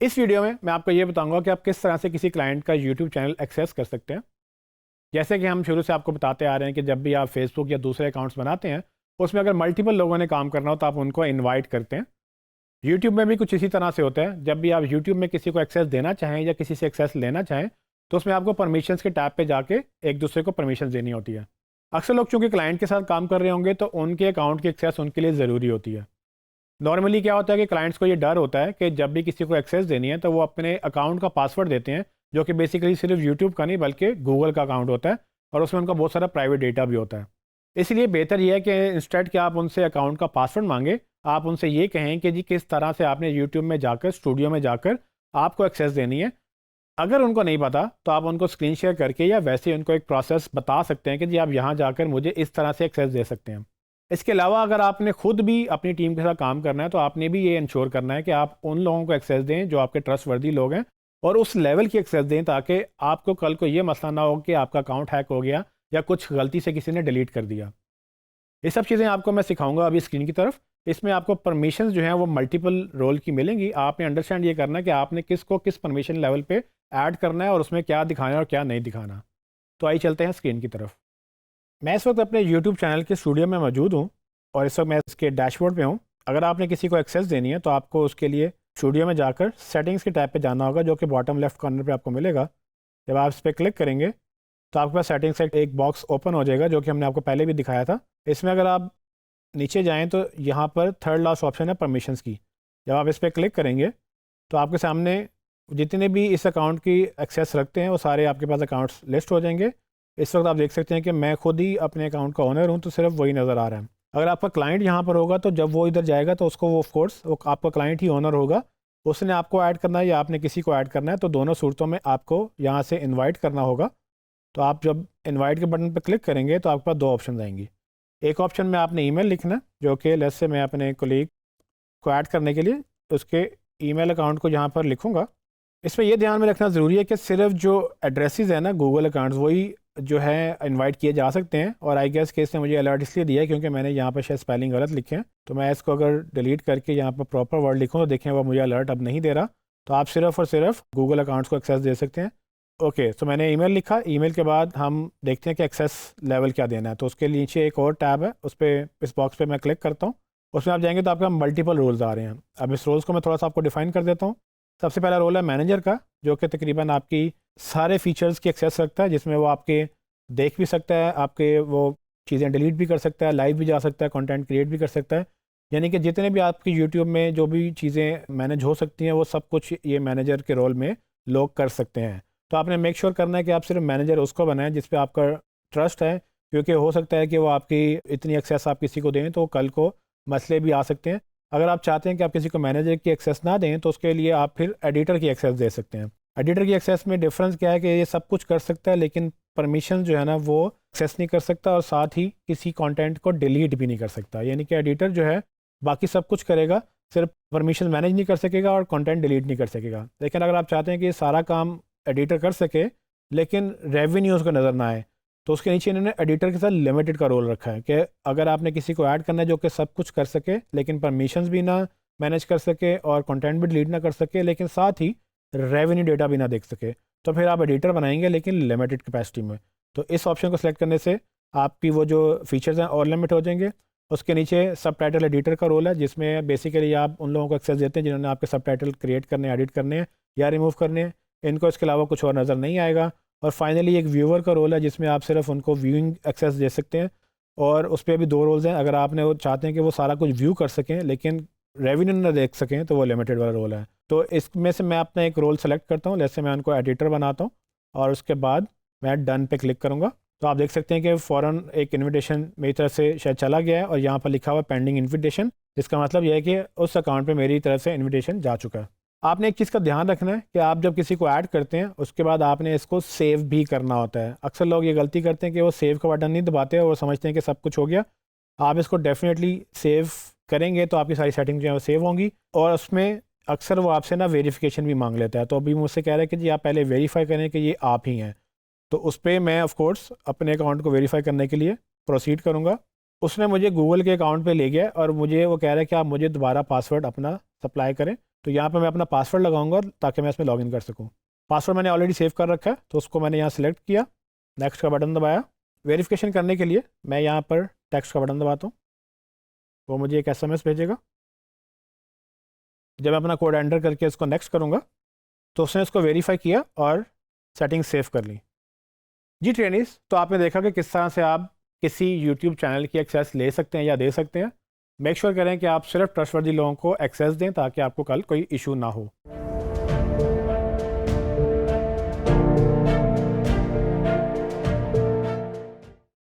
इस वीडियो में मैं आपको ये बताऊंगा कि आप किस तरह से किसी क्लाइंट का यूट्यूब चैनल एक्सेस कर सकते हैं। जैसे कि हम शुरू से आपको बताते आ रहे हैं कि जब भी आप फेसबुक या दूसरे अकाउंट्स बनाते हैं, उसमें अगर मल्टीपल लोगों ने काम करना हो तो आप उनको इनवाइट करते हैं। यूट्यूब में भी कुछ इसी तरह से होता है। जब भी आप यूट्यूब में किसी को एक्सेस देना चाहें या किसी से एक्सेस लेना चाहें, तो उसमें आपको परमिशंस के टैब पे जाके एक दूसरे को परमिशन देनी होती है। अक्सर लोग चूंकि क्लाइंट के साथ काम कर रहे होंगे तो उनके अकाउंट की एक्सेस उनके लिए ज़रूरी होती है। नॉर्मली क्या होता है कि क्लाइंट्स को ये डर होता है कि जब भी किसी को एक्सेस देनी है तो वो अपने अकाउंट का पासवर्ड देते हैं, जो कि बेसिकली सिर्फ यूट्यूब का नहीं बल्कि गूगल का अकाउंट होता है, और उसमें उनका बहुत सारा प्राइवेट डेटा भी होता है। इसलिए बेहतर ये है कि इंस्टेड कि आप उनसे अकाउंट का पासवर्ड मांगे, आप उनसे ये कहें कि जी किस तरह से आपने यूट्यूब में जाकर, स्टूडियो में जाकर आपको एक्सेस देनी है। अगर उनको नहीं पता तो आप उनको स्क्रीन शेयर करके या वैसे ही उनको एक प्रोसेस बता सकते हैं कि जी आप यहाँ जाकर मुझे इस तरह से एक्सेस दे सकते हैं। इसके अलावा अगर आपने खुद भी अपनी टीम के साथ काम करना है तो आपने भी ये इंश्योर करना है कि आप उन लोगों को एक्सेस दें जो आपके ट्रस्टवर्दी लोग हैं, और उस लेवल की एक्सेस दें ताकि आपको कल को ये मसला ना हो कि आपका अकाउंट हैक हो गया या कुछ गलती से किसी ने डिलीट कर दिया। ये सब चीज़ें आपको मैं सिखाऊंगा अभी स्क्रीन की तरफ। इसमें आपको परमिशन जो है वो मल्टीपल रोल की मिलेंगी। आपने अंडरस्टैंड ये करना है कि आपने किसको किस परमिशन लेवल पे ऐड करना है और उसमें क्या दिखाना है और क्या नहीं दिखाना। तो आइए चलते हैं स्क्रीन की तरफ। मैं इस वक्त अपने यूट्यूब चैनल के स्टूडियो में मौजूद हूँ और इस वक्त मैं इसके डैशबोर्ड पे हूँ। अगर आपने किसी को एक्सेस देनी है तो आपको उसके लिए स्टूडियो में जाकर सेटिंग्स के टैब पे जाना होगा, जो कि बॉटम लेफ्ट कॉर्नर पे आपको मिलेगा। जब आप इस पर क्लिक करेंगे तो आपके पास सेटिंग्स का एक बॉक्स ओपन हो जाएगा, जो कि हमने आपको पहले भी दिखाया था। इसमें अगर आप नीचे जाएँ तो यहाँ पर थर्ड लास्ट ऑप्शन है परमिशंस की। जब आप इस पर क्लिक करेंगे तो आपके सामने जितने भी इस अकाउंट की एक्सेस रखते हैं वो सारे आपके पास अकाउंट्स लिस्ट हो जाएंगे। इस वक्त आप देख सकते हैं कि मैं खुद ही अपने अकाउंट का ओनर हूँ, तो सिर्फ वही नज़र आ रहा है। अगर आपका क्लाइंट यहाँ पर होगा तो जब वो इधर जाएगा तो उसको वो ऑफ कोर्स वो आपका क्लाइंट ही ओनर होगा, उसने आपको ऐड करना है या आपने किसी को ऐड करना है, तो दोनों सूरतों में आपको यहाँ से इन्वाइट करना होगा। तो आप जब इन्वाइट के बटन पर क्लिक करेंगे तो आपके पास दो ऑप्शन आएंगी। एक ऑप्शन में आपने ईमेल लिखना है, जो कि लेट्स से मैं अपने कोलीग को ऐड करने के लिए उसके ईमेल अकाउंट को यहाँ पर लिखूँगा। इसमें यह ध्यान में रखना ज़रूरी है कि सिर्फ जो एड्रेसेस है ना गूगल अकाउंट्स, वही जो है इनवाइट किए जा सकते हैं। और आई गेस के इसने मुझे अलर्ट इसलिए दिया है क्योंकि मैंने यहाँ पर शायद स्पेलिंग गलत लिखे हैं। तो मैं इसको अगर डिलीट करके यहाँ पर प्रॉपर वर्ड लिखूँ तो देखें वो मुझे अलर्ट अब नहीं दे रहा। तो आप सिर्फ और सिर्फ गूगल अकाउंट्स को एक्सेस दे सकते हैं। ओके, तो मैंने ईमेल लिखा। ईमेल के बाद हम देखते हैं कि एक्सेस लेवल क्या देना है। तो उसके नीचे एक और टैब है, उस पर इस बॉक्स पर मैं क्लिक करता हूँ। उसमें आप जाएंगे तो आपके मल्टीपल रोल्स आ रहे हैं। अब इस रोल्स को मैं थोड़ा सा आपको डिफाइन कर देता हूँ। सबसे पहला रोल है मैनेजर का, जो कि तकरीबन आपकी सारे फीचर्स की एक्सेस रखता है, जिसमें वो आपके देख भी सकता है, आपके वो चीज़ें डिलीट भी कर सकता है, लाइव भी जा सकता है, कंटेंट क्रिएट भी कर सकता है। यानी कि जितने भी आपकी यूट्यूब में जो भी चीज़ें मैनेज हो सकती हैं वो सब कुछ ये मैनेजर के रोल में लोग कर सकते हैं। तो आपने मेक श्योर करना है कि आप सिर्फ मैनेजर उसको बनाएं जिस पे आपका ट्रस्ट है, क्योंकि हो सकता है कि वो आपकी इतनी एक्सेस आप किसी को दें तो कल को मसले भी आ सकते हैं। अगर आप चाहते हैं कि आप किसी को मैनेजर की एक्सेस ना दें तो उसके लिए आप फिर एडिटर की एक्सेस दे सकते हैं। एडिटर की एक्सेस में डिफरेंस क्या है कि ये सब कुछ कर सकता है लेकिन परमिशन जो है ना वो एक्सेस नहीं कर सकता, और साथ ही किसी कंटेंट को डिलीट भी नहीं कर सकता। यानी कि एडिटर जो है बाकी सब कुछ करेगा, सिर्फ परमिशन मैनेज नहीं कर सकेगा और कंटेंट डिलीट नहीं कर सकेगा। लेकिन अगर आप चाहते हैं कि ये सारा काम एडिटर कर सके लेकिन रेवेन्यू उसको नज़र ना आए, तो उसके नीचे इन्होंने एडिटर के साथ लिमिटेड का रोल रखा है कि अगर आपने किसी को ऐड करना है जो कि सब कुछ कर सके लेकिन परमिशंस भी ना मैनेज कर सके और कंटेंट भी डिलीट ना कर सके लेकिन साथ ही रेवेन्यू डेटा भी ना देख सके, तो फिर आप एडिटर बनाएंगे लेकिन लिमिटेड कैपेसिटी में। तो इस ऑप्शन को सिलेक्ट करने से आपकी वो जो फीचर्स हैं और लिमिट हो जाएंगे। उसके नीचे सब टाइटल एडिटर का रोल है, जिसमें बेसिकली आप उन लोगों को एक्सेस देते हैं जिन्होंने आपके सब टाइटल क्रिएट करने, एडिट करने हैं या रिमूव करने हैं। इनको इसके अलावा कुछ और नज़र नहीं आएगा। और फाइनली एक व्यूअर का रोल है, जिसमें आप सिर्फ उनको व्यूइंग एक्सेस दे सकते हैं, और उस पर भी दो रोल्स हैं। अगर आपने वो चाहते हैं कि वो सारा कुछ व्यू कर सकें लेकिन रेवेन्यू ना देख सकें तो वो लिमिटेड वाला रोल है। तो इसमें से मैं अपना एक रोल सेलेक्ट करता हूँ, जैसे मैं उनको एडिटर बनाता हूँ और उसके बाद मैं डन पे क्लिक करूँगा। तो आप देख सकते हैं कि फ़ौरन एक इन्विटेशन मेरी तरफ से शायद चला गया है और यहाँ पर लिखा हुआ है पेंडिंग इन्विटेशन। इसका मतलब यह है कि उस अकाउंट पे मेरी तरफ से इन्विटेशन जा चुका है। आपने एक चीज़ का ध्यान रखना है कि आप जब किसी को ऐड करते हैं उसके बाद आपने इसको सेव भी करना होता है। अक्सर लोग ये गलती करते हैं कि वो सेव का बटन नहीं दबाते और वो समझते हैं कि सब कुछ हो गया। आप इसको डेफिनेटली सेव करेंगे तो आपकी सारी सेटिंग जो है वो सेव होंगी, और उसमें अक्सर वो आपसे ना वेरिफिकेशन भी मांग लेता है। तो अभी मुझसे कह रहा है कि जी आप पहले वेरीफाई करें कि ये आप ही हैं। तो उस पर मैं ऑफ कोर्स अपने अकाउंट को वेरीफाई करने के लिए प्रोसीड करूँगा। उसने मुझे गूगल के अकाउंट पे ले गया और मुझे वो कह रहा है कि आप मुझे दोबारा पासवर्ड अपना सप्लाई करें। तो यहाँ पे मैं अपना पासवर्ड लगाऊंगा ताकि मैं इसमें लॉगिन कर सकूँ। पासवर्ड मैंने ऑलरेडी सेव कर रखा है, तो उसको मैंने यहाँ सेलेक्ट किया, नेक्स्ट का बटन दबाया। वेरिफिकेशन करने के लिए मैं यहाँ पर टेक्स्ट का बटन दबाता हूँ, वो मुझे एक SMS भेजेगा। जब मैं अपना कोड एंटर करके इसको नेक्स्ट करूँगा तो उसने इसको वेरीफाई किया और सेटिंग सेव कर ली। जी ट्रेनिस, तो आपने देखा कि किस तरह से आप किसी यूट्यूब चैनल की एक्सेस ले सकते हैं या दे सकते हैं। मेक श्योर करें कि आप सिर्फ ट्रस्टवर्दी लोगों को एक्सेस दें ताकि आपको कल कोई इशू ना हो।